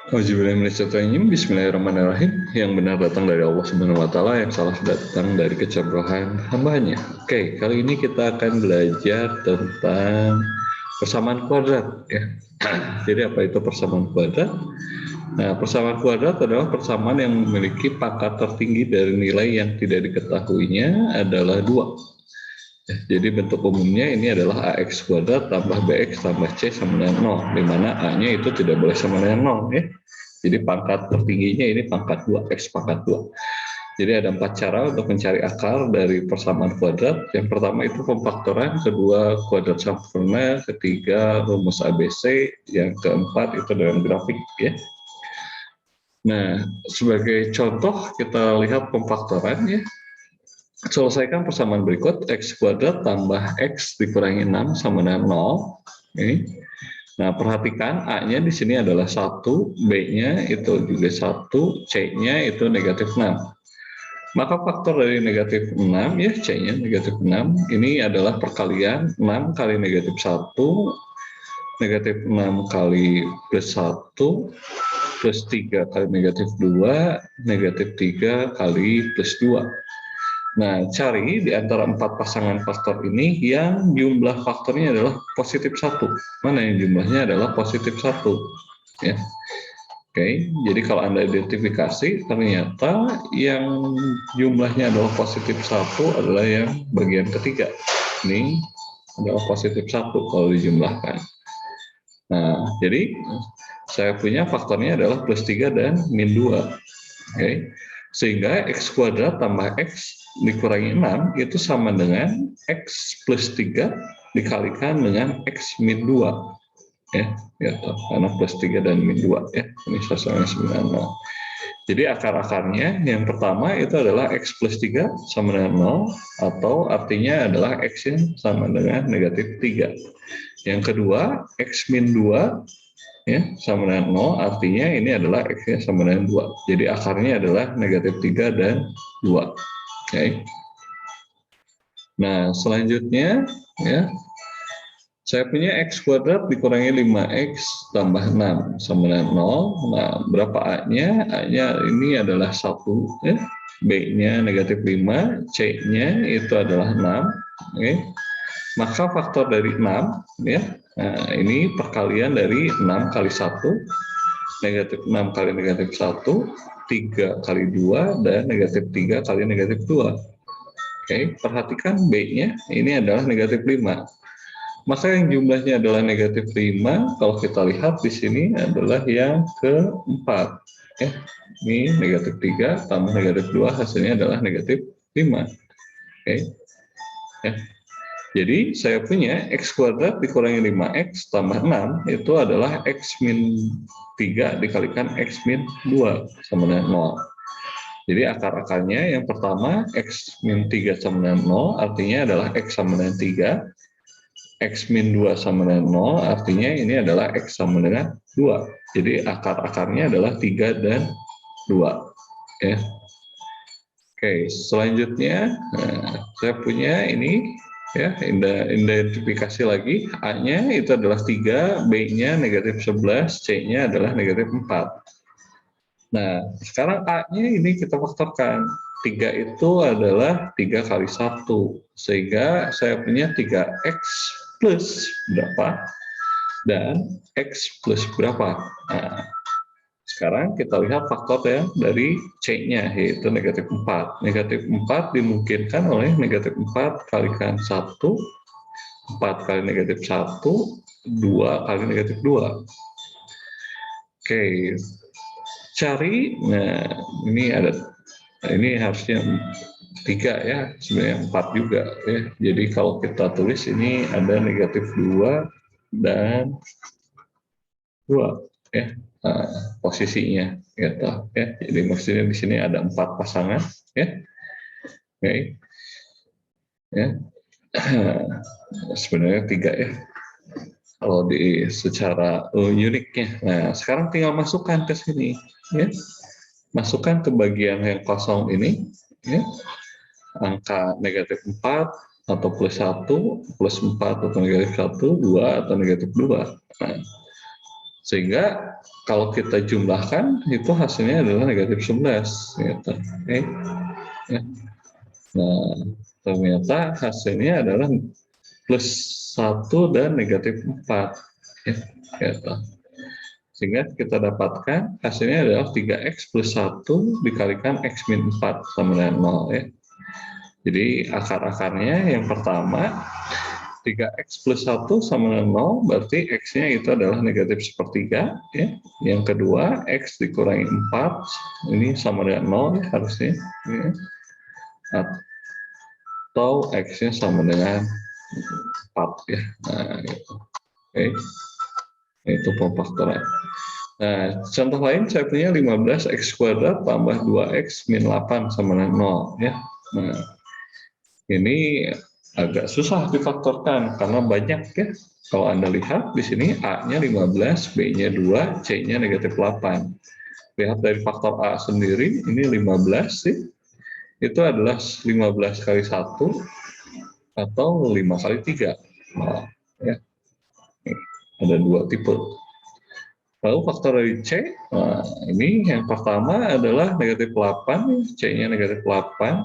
Bismillahirrahmanirrahim. Yang benar datang dari Allah Subhanahu wa taala, yang salah datang dari kecemburuan hambanya. Oke, kali ini kita akan belajar tentang persamaan kuadrat ya. Jadi apa itu persamaan kuadrat? Nah, persamaan kuadrat adalah persamaan yang memiliki pangkat tertinggi dari nilai yang tidak diketahuinya adalah 2. Jadi bentuk umumnya ini adalah AX kuadrat tambah BX tambah C sama dengan 0, di mana A-nya itu tidak boleh sama dengan 0 ya. Jadi pangkat tertingginya ini pangkat 2, X pangkat 2. Jadi ada 4 cara untuk mencari akar dari persamaan kuadrat. Yang pertama itu pemfaktoran, kedua kuadrat sempurna, ketiga rumus ABC, yang keempat itu dalam grafik ya. Nah, sebagai contoh kita lihat pemfaktoran ya. Selesaikan persamaan berikut, X kuadrat tambah X dikurangi 6 sama dengan 0. Ini. Nah, perhatikan A-nya di sini adalah 1, B-nya itu juga 1, C-nya itu negatif 6. Maka faktor dari negatif 6, ya C-nya negatif 6, ini adalah perkalian 6 kali negatif 1, negatif 6 kali plus 1, plus 3 kali negatif 2, negatif 3 kali plus 2. Nah, cari di antara 4 pasangan faktor ini yang jumlah faktornya adalah positif 1. Mana yang jumlahnya adalah positif 1? Ya. Oke, jadi kalau Anda identifikasi, ternyata yang jumlahnya adalah positif 1 adalah yang bagian ketiga. Ini adalah positif 1 kalau dijumlahkan. Nah, jadi saya punya faktornya adalah plus 3 dan min 2. Oke. Sehingga X kuadrat tambah X dikurangi 6 itu sama dengan X plus 3 dikalikan dengan X min 2 ya, gitu. Karena plus 3 dan min 2 ya, ini sama 90. Jadi akar-akarnya yang pertama itu adalah X plus 3 sama dengan 0, atau artinya adalah X yang sama dengan negatif 3. Yang kedua X min 2 ya sama dengan 0, artinya ini adalah X-nya sama dengan 2. Jadi akarnya adalah negatif 3 dan 2. Oke. Nah, selanjutnya ya, saya punya X kuadrat dikurangi 5X tambah 6 sama dengan 0. Nah, berapa A-nya? A-nya ini adalah 1 ya. B-nya negatif 5, C-nya itu adalah 6. Oke. Maka faktor dari 6 ya. Nah, ini perkalian dari 6 kali 1, negatif 6 kali negatif 1, 3 kali 2, dan negatif 3 kali negatif 2. Oke, perhatikan B-nya ini adalah negatif 5. Maka yang jumlahnya adalah negatif 5, kalau kita lihat di sini adalah yang keempat. Ya, ini negatif 3 tambah negatif 2 hasilnya adalah negatif 5. Oke. Ya. Jadi saya punya X kuadrat dikurangi 5X tambah 6 itu adalah X min 3 dikalikan X min 2 sama dengan 0. Jadi akar-akarnya yang pertama X min 3 sama dengan 0 artinya adalah X sama dengan 3. X min 2 sama dengan 0 artinya ini adalah X sama dengan 2. Jadi akar-akarnya adalah 3 dan 2. Ya. Oke, selanjutnya saya punya ini ya, identifikasi lagi. A-nya itu adalah 3, B-nya negatif 11, C-nya adalah negatif 4. Nah, sekarang A-nya ini kita faktorkan. 3 itu adalah 3 kali 1, sehingga saya punya 3X plus berapa, dan X plus berapa. Nah, sekarang kita lihat faktor yang dari C-nya, yaitu negatif 4. Negatif 4 dimungkinkan oleh negatif 4 kalikan 1, 4 kali negatif 1, 2 kali negatif 2. Oke, cari, nah ini harusnya 3 ya, sebenarnya 4 juga ya. Jadi kalau kita tulis ini ada negatif 2 dan 2 ya, posisinya gitu ya. Jadi maksudnya di sini ada 4 pasangan ya. Oke. Ya. Sebenarnya 3 ya. Kalau di secara uniknya. Nah, sekarang tinggal masukkan ke sini ya. Masukkan ke bagian yang kosong ini ya. Angka negatif 4 atau plus 1, plus 4 atau negatif 1, 2 atau negatif 2. Nah, Sehingga kalau kita jumlahkan itu hasilnya adalah negatif 11 gitu. Oke. Ya. Nah, ternyata hasilnya adalah plus 1 dan negatif 4 ya, gitu. Sehingga kita dapatkan hasilnya adalah 3x plus 1 dikalikan x min 4 sama dengan 0 ya. Jadi akar-akarnya yang pertama 3x plus 1 sama dengan 0, berarti x-nya itu adalah negatif sepertiga ya. Yang kedua x dikurangi 4, ini sama dengan 0 ya, harusnya ya. Atau x-nya sama dengan 4 ya. Nah, gitu. Oke. Itu pemfaktoran. Nah, contoh lain saya punya 15x kuadrat tambah 2x min 8 sama dengan 0 ya. Nah, ini agak susah difaktorkan karena banyak ya. Kalau Anda lihat di sini A-nya 15, B-nya 2, C-nya negatif 8. Lihat dari faktor A sendiri, ini 15 sih. Itu adalah 15 kali 1 atau 5 kali 3. Nah, ya. Ada dua tipe. Lalu faktor dari C, nah ini yang pertama adalah negatif 8, C-nya negatif 8.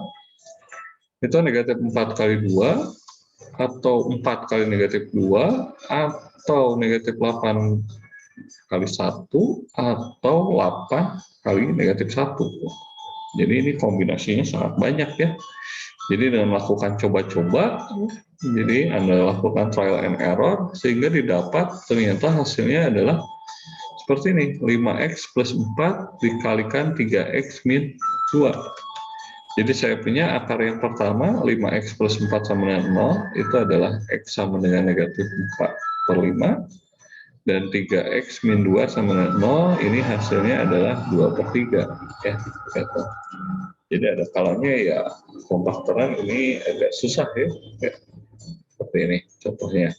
Itu negatif 4 kali 2, atau 4 kali negatif 2, atau negatif 8 kali 1, atau 8 kali negatif 1. Jadi ini kombinasinya sangat banyak ya. Jadi dengan melakukan coba-coba, jadi Anda lakukan trial and error, sehingga didapat ternyata hasilnya adalah seperti ini, 5x plus 4 dikalikan 3x min 2. Jadi saya punya akar yang pertama 5x plus 4 sama dengan 0 itu adalah x sama dengan negatif 4 per 5 dan 3x min 2 sama dengan 0 ini hasilnya adalah 2 per 3 ya, gitu. Jadi ada kalanya ya pemfaktoran ini agak susah ya, seperti ini contohnya.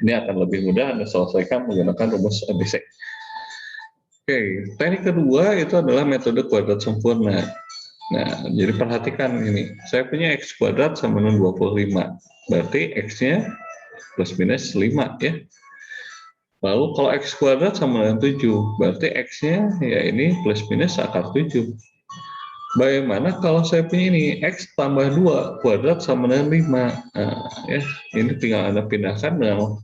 Ini akan lebih mudah Anda selesaikan menggunakan rumus ABC. Oke, teknik kedua itu adalah metode kuadrat sempurna. Nah, jadi perhatikan ini. Saya punya x kuadrat sama dengan 25. Berarti x-nya plus minus 5 ya. Lalu kalau x kuadrat sama dengan 7, berarti x-nya ya ini plus minus akar 7. Bagaimana kalau saya punya ini x tambah 2 kuadrat sama dengan 5. Nah, ya, ini tinggal Anda pindahkan dengan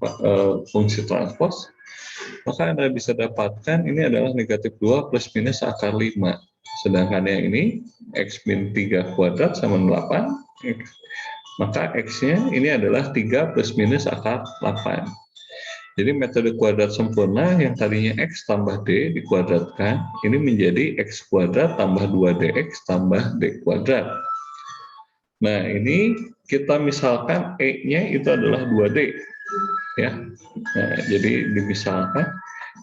fungsi transpose. Maka Anda bisa dapatkan ini adalah negatif 2 plus minus akar 5. Sedangkan yang ini, x min 3 kuadrat sama 8. Maka x-nya ini adalah 3 plus minus akar 8. Jadi metode kuadrat sempurna yang tadinya x tambah d dikuadratkan, ini menjadi x kuadrat tambah 2dx tambah d kuadrat. Nah, ini kita misalkan e-nya itu adalah 2d. Ya. Nah, jadi dimisalkan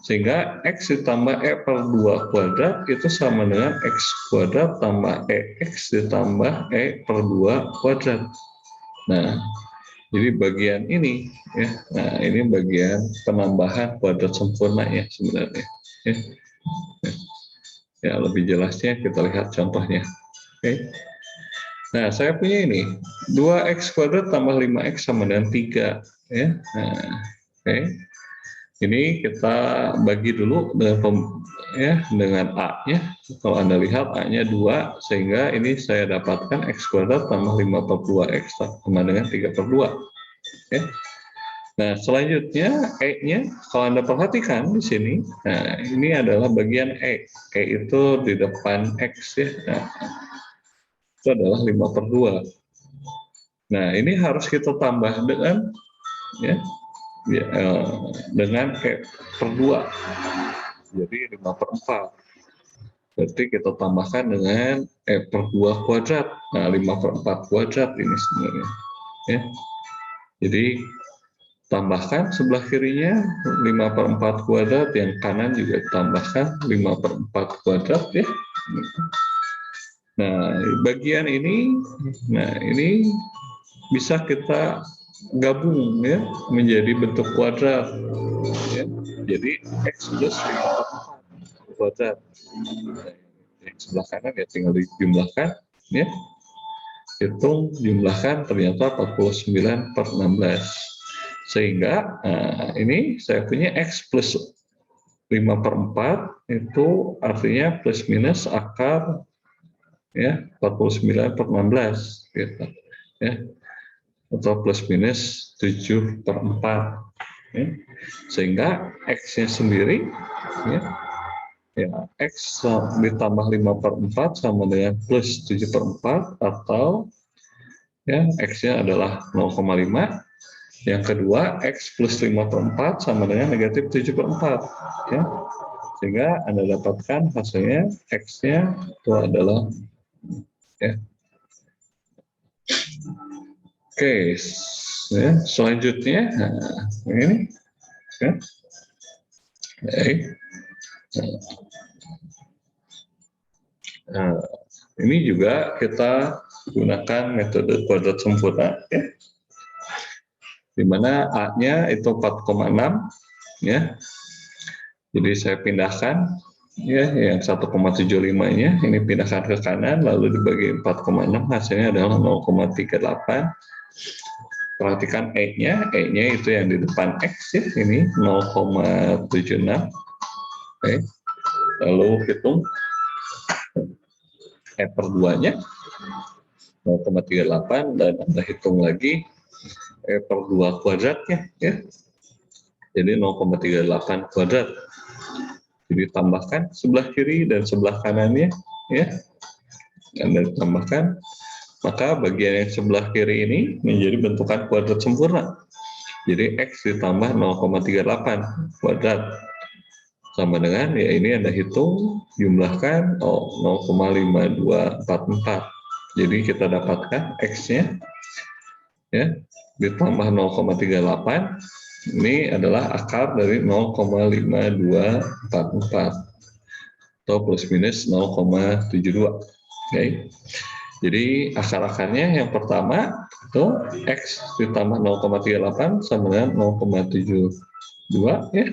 sehingga x ditambah e per 2 kuadrat itu sama dengan x kuadrat tambah ex ditambah e per 2 kuadrat. Nah, jadi bagian ini ya. Nah, ini bagian penambahan kuadrat sempurna ya sebenarnya. Ya. Ya, lebih jelasnya kita lihat contohnya. Oke. Nah, saya punya ini 2x kuadrat tambah 5x sama dengan 3 ya. Nah, oke. Ini kita bagi dulu dengan A-nya. Kalau Anda lihat A-nya 2, sehingga ini saya dapatkan x kuadrat tambah 5 per 2x sama dengan 3 per 2. Ya. Nah, selanjutnya E-nya, kalau Anda perhatikan di sini, nah ini adalah bagian E. E itu di depan X ya. Nah, itu adalah 5 per 2. Nah, ini harus kita tambah dengan ya, dengan E per 2. Jadi 5 per 4. Berarti kita tambahkan dengan E per 2 kuadrat. Nah, 5 per 4 kuadrat ini sebenarnya. Ya. Jadi, tambahkan sebelah kirinya 5 per 4 kuadrat, yang kanan juga tambahkan 5 per 4 kuadrat ya. Nah, bagian ini, nah ini bisa kita gabung ya menjadi bentuk kuadrat. Ya. Jadi x plus 5 per 4 kuadrat. Nah, yang sebelah kanan ya tinggal dijumlahkan ya. Hitung jumlahkan ternyata 49 per 16. Sehingga ini saya punya x plus 5/4 itu artinya plus minus akar ya 49/16 gitu ya, atau plus minus 7/4 ya. Sehingga X-nya sendiri ya, X ditambah 5/4 sama dengan plus 7/4, atau ya X-nya adalah 0,5. Yang kedua, X plus 5/4 sama dengan negatif 7/4 ya. Sehingga Anda dapatkan hasilnya X-nya itu adalah ya. Oke, ya, selanjutnya ini ya. Baik. Nah, ini juga kita gunakan metode kuadrat sempurna ya, di mana A-nya itu 4,6 ya. Jadi saya pindahkan ya, yang 1,75-nya ini pindahkan ke kanan, lalu dibagi 4,6, hasilnya adalah 0,38. Perhatikan E-nya itu yang di depan X ya, ini 0,76. Oke. Lalu hitung E/2-nya 0,38, dan Anda hitung lagi E/2 kuadratnya ya. Jadi 0,38 kuadrat. Jadi tambahkan sebelah kiri dan sebelah kanannya ya. Anda tambahkan, maka bagian yang sebelah kiri ini menjadi bentukan kuadrat sempurna. Jadi X ditambah 0,38 kuadrat sama dengan ya, ini Anda hitung, jumlahkan 0,5244. Jadi kita dapatkan X-nya ya ditambah 0,38, ini adalah akar dari 0,5244 atau plus minus 0,72. Oke. Jadi akar-akarnya yang pertama itu X ditambah 0,38 sama dengan 0,72 ya,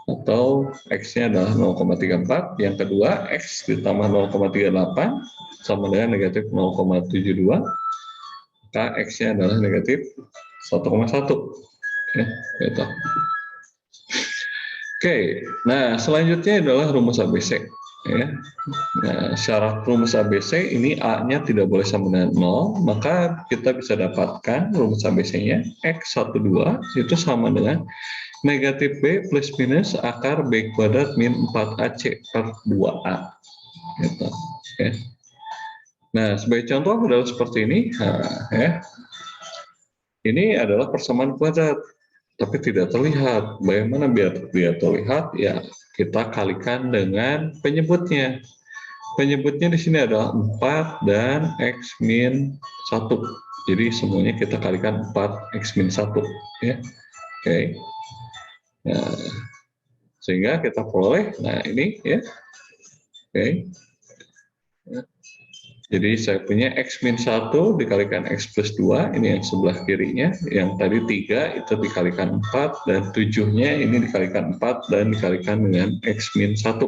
atau X-nya adalah 0,34. Yang kedua, X ditambah 0,38 sama dengan negatif 0,72, maka X-nya adalah negatif 1,1 ya, gitu. Oke, nah selanjutnya adalah rumus ABC ya. Nah, syarat rumus ABC ini A-nya tidak boleh sama dengan 0, maka kita bisa dapatkan rumus ABC-nya X12 itu sama dengan negatif B plus minus akar B kuadrat min 4AC per 2A. Gitu. Oke. Nah, sebagai contoh adalah seperti ini. Nah, ya. Ini adalah persamaan kuadrat, tapi tidak terlihat. Bagaimana biar terlihat? Ya, kita kalikan dengan penyebutnya. Penyebutnya di sini adalah 4 dan X min 1. Jadi semuanya kita kalikan 4 X min 1. Ya. Oke. Nah, sehingga kita peroleh, nah ini ya. Oke. Jadi saya punya X min 1 dikalikan X plus 2, ini yang sebelah kirinya. Yang tadi 3 itu dikalikan 4, dan 7-nya ini dikalikan 4 dan dikalikan dengan X min 1.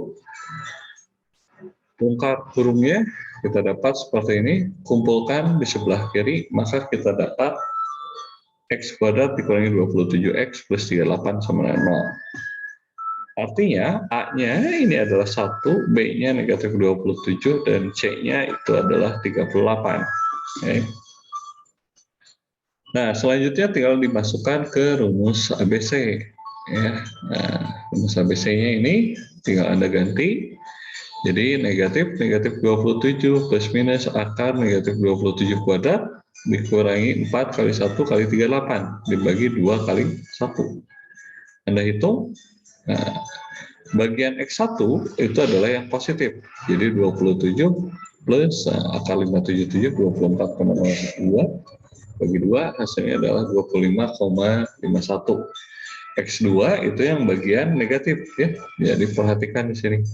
Bongkar kurungnya kita dapat seperti ini, kumpulkan di sebelah kiri, maka kita dapat X kuadrat dikurangi 27X plus 38 sama dengan 0. Artinya A-nya ini adalah 1, B-nya negatif 27, dan C-nya itu adalah 38. Okay. Nah, selanjutnya tinggal dimasukkan ke rumus ABC. Ya. Nah, rumus ABC-nya ini tinggal Anda ganti. Jadi negatif 27 plus minus akar negatif 27 kuadrat dikurangi 4 kali 1 kali 38 dibagi 2 kali 1. Anda hitung. Nah, bagian X1 itu adalah yang positif. Jadi 27 plus akar 577, 24,02 bagi 2, hasilnya adalah 25,51. X2 itu yang bagian negatif ya. Jadi perhatikan di sini.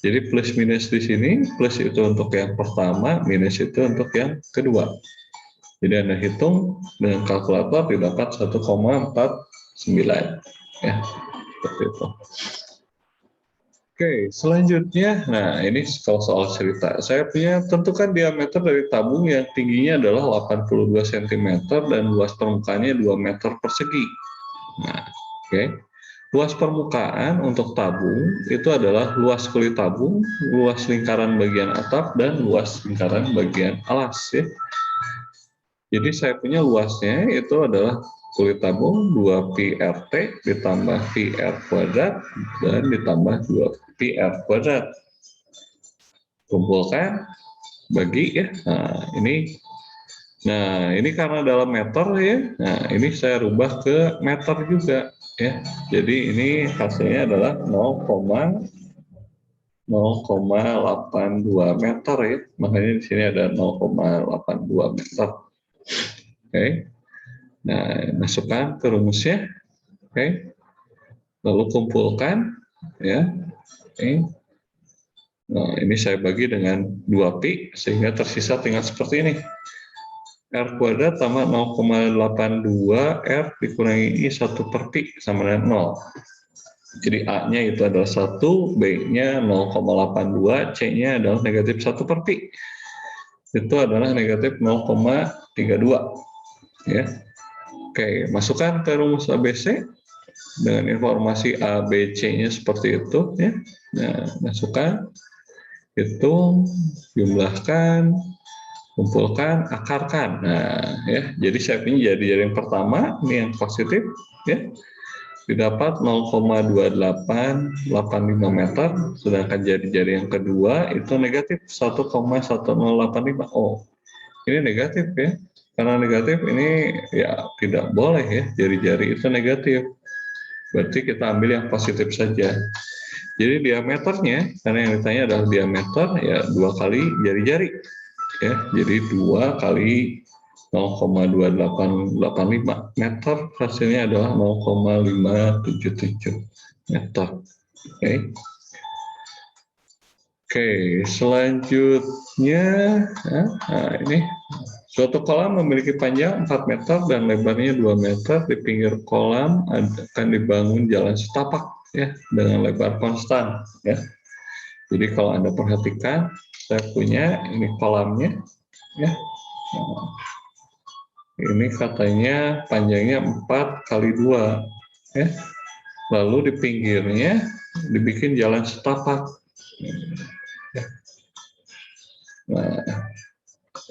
Jadi plus minus di sini, plus itu untuk yang pertama, minus itu untuk yang kedua. Jadi Anda hitung dengan kalkulator didapat 1,49 ya. Seperti itu. Oke, selanjutnya, nah ini kalau soal cerita, saya punya tentukan diameter dari tabung yang tingginya adalah 82 cm dan luas permukaannya 2 meter persegi. Nah, oke. Luas permukaan untuk tabung itu adalah luas kulit tabung, luas lingkaran bagian atap, dan luas lingkaran bagian alas. Ya. Jadi saya punya luasnya itu adalah kulit tabung 2pi RT ditambah pi R kuadrat dan ditambah 2pi R kuadrat. Kumpulkan, bagi ya. Nah, ini karena dalam meter ya. Nah, ini saya rubah ke meter juga ya. Jadi ini hasilnya adalah 0,82 meter ya. Makanya di sini ada 0,82 meter. Oke. Nah, masukkan ke rumusnya. Oke. Lalu kumpulkan ya. Oke. Nah, ini saya bagi dengan 2pi sehingga tersisa tinggal seperti ini. R kuadrat tambah 0,82 R dikurangi I 1 per pi sama dengan 0. Jadi A-nya itu adalah 1, B-nya 0,82, C-nya adalah negatif 1 per pi. Itu adalah negatif 0,32. Ya. Oke, masukkan ke rumus ABC dengan informasi A, B, C-nya seperti itu. Ya. Nah, masukkan, hitung, jumlahkan, kumpulkan, akarkan. Nah, ya, jadi saya punya jari-jari yang pertama, ini yang positif, ya, didapat 0,2885 meter, sedangkan jari-jari yang kedua itu negatif 1,1085. Oh, ini negatif ya, karena negatif ini ya tidak boleh ya, jari-jari itu negatif. Berarti kita ambil yang positif saja. Jadi diameternya, karena yang ditanya adalah diameter, ya 2 kali jari-jari. Ya, jadi 2 kali 0,2885 meter, hasilnya adalah 0,577 meter. Oke. Oke, selanjutnya, nah ini suatu kolam memiliki panjang 4 meter dan lebarnya 2 meter. Di pinggir kolam akan dibangun jalan setapak ya dengan lebar konstan ya. Jadi kalau Anda perhatikan, saya punya ini kolamnya ya. Nah, ini katanya panjangnya 4 kali 2 ya. Lalu di pinggirnya dibikin jalan setapak. Nah,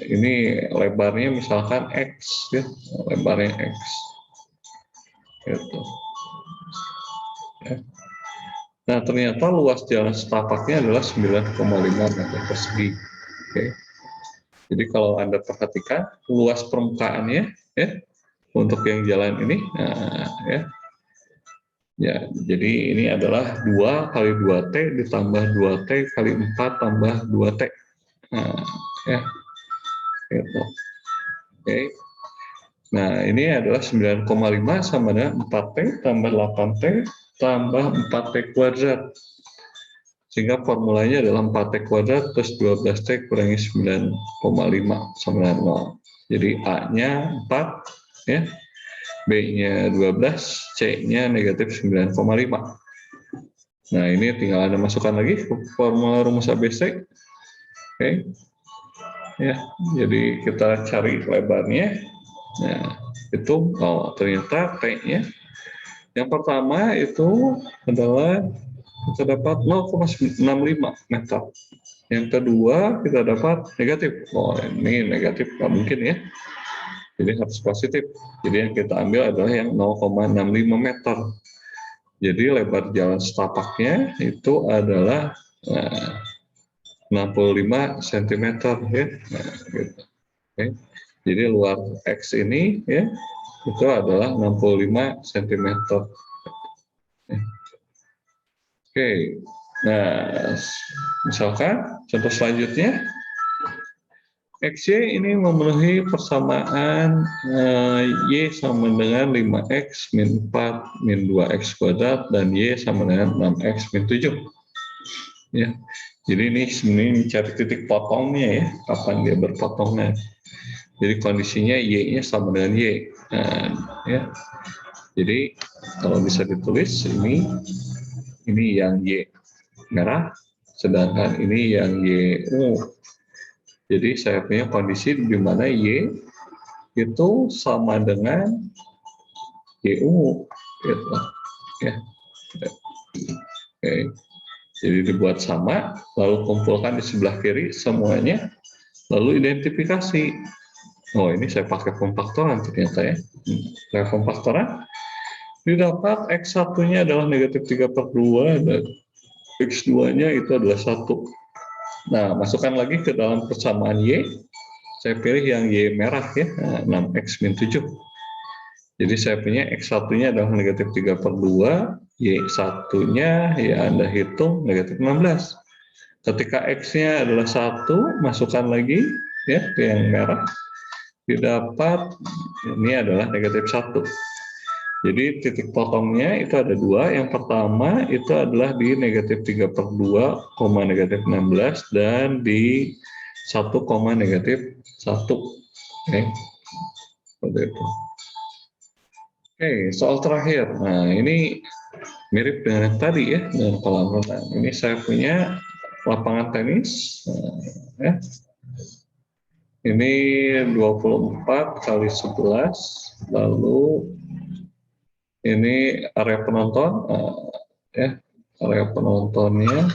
ini lebarnya misalkan X ya, lebarnya X. Gitu. Ya. Nah, ternyata luas jalan setapaknya adalah 9,5 meter persegi. Oke. Jadi kalau Anda perhatikan luas permukaannya ya untuk yang jalan ini, nah, ya. Ya, jadi ini adalah 2 kali 2T ditambah 2T kali 4 tambah 2T. Nah, ya. Gitu. Oke. Nah, ini adalah 9,5 sama dengan 4T tambah 8T tambah 4T kuadrat. Sehingga formulanya adalah 4T kuadrat plus 12T kurangi 9,5 sama dengan 0. Jadi A-nya 4, ya. B-nya 12, C-nya negatif 9,5. Nah, ini tinggal Anda masukkan lagi ke formula rumus ABC. Oke. Ya, jadi kita cari lebarnya. Nah, itu ternyata T-nya. Yang pertama itu adalah kita dapat 0,65 meter. Yang kedua kita dapat negatif. Oh, ini negatif nggak mungkin ya. Jadi harus positif. Jadi yang kita ambil adalah yang 0,65 meter. Jadi lebar jalan setapaknya itu adalah 65 cm ya. Nah, gitu. Oke. Jadi luar X ini ya itu adalah 65 cm. Oke. Nah, misalkan contoh selanjutnya XY ini memenuhi persamaan Y sama dengan 5X min 4 min 2X kuadrat dan Y sama dengan 6X min 7. Ya. Jadi ini sebenarnya cari titik potongnya ya, kapan dia berpotongnya. Jadi kondisinya Y-nya sama dengan Y. Nah, ya. Jadi kalau bisa ditulis ini yang Y merah, sedangkan ini yang Y ungu. Jadi saya punya kondisi di mana Y itu sama dengan Y ungu, gitu. Ya. Oke. Jadi dibuat sama, lalu kumpulkan di sebelah kiri semuanya, lalu identifikasi. Oh, ini saya pakai kompaktoran ternyata ya. Saya kompaktoran, didapat X1-nya adalah negatif 3/2 dan X2-nya itu adalah 1. Nah, masukkan lagi ke dalam persamaan Y. Saya pilih yang Y merah ya, 6X min 7. Jadi saya punya X1-nya adalah negatif 3/2, Y1-nya ya Anda hitung negatif 16. Ketika X-nya adalah 1, masukkan lagi ya ke yang merah, didapat ini adalah negatif 1. Jadi titik potongnya itu ada 2. Yang pertama itu adalah di negatif 3/2, negatif 16, dan di 1, negatif 1. Oke, seperti itu. Oke, soal terakhir. Nah, ini mirip dengan yang tadi ya, dengan kolam renang. Ini saya punya lapangan tenis. Ya. Ini 24 kali 11, lalu ini area penonton, ya, area penontonnya,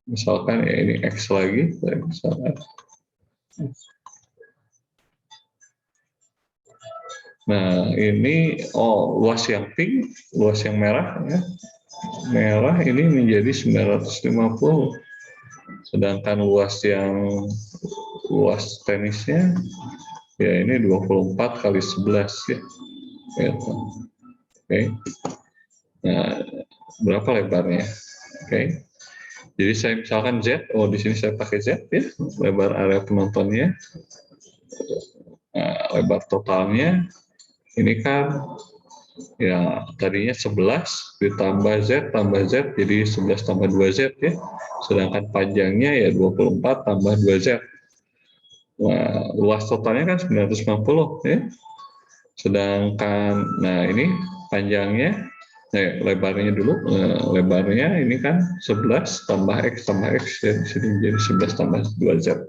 misalkan ya ini X lagi, misalkan. Nah, ini luas yang pink, luas yang merah ya. Merah ini menjadi 950. Sedangkan luas tenisnya ya ini 24 kali 11 ya. Oke. Nah, berapa lebarnya? Oke. Jadi saya misalkan Z, di sini saya pakai Z ya, lebar area penontonnya. Nah, lebar totalnya ini kan ya tadinya 11 ditambah Z tambah Z jadi 11 tambah 2Z ya. Sedangkan panjangnya ya 24 tambah 2Z. Nah, luas totalnya kan 950 ya. Sedangkan nah ini panjangnya lebarnya dulu, lebarnya ini kan 11 tambah X tambah X ya, di sini jadi 11 tambah 2Z.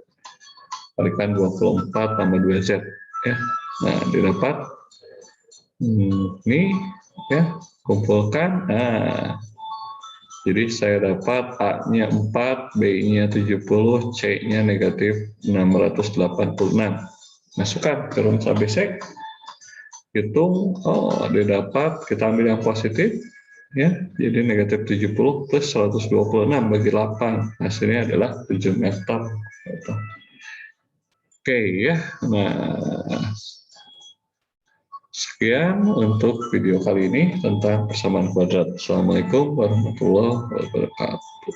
Kalikan 24 tambah 2Z ya. Nah, didapat ini ya, kumpulkan. Nah, jadi saya dapat A-nya 4, B-nya 70, C-nya negatif 686. Masukkan ke rumus ABC, hitung, didapat, kita ambil yang positif, ya, jadi negatif 70 plus 126 bagi 8, hasilnya adalah 7 meter. Oke ya, nah sekian untuk video kali ini tentang persamaan kuadrat. Assalamualaikum warahmatullahi wabarakatuh.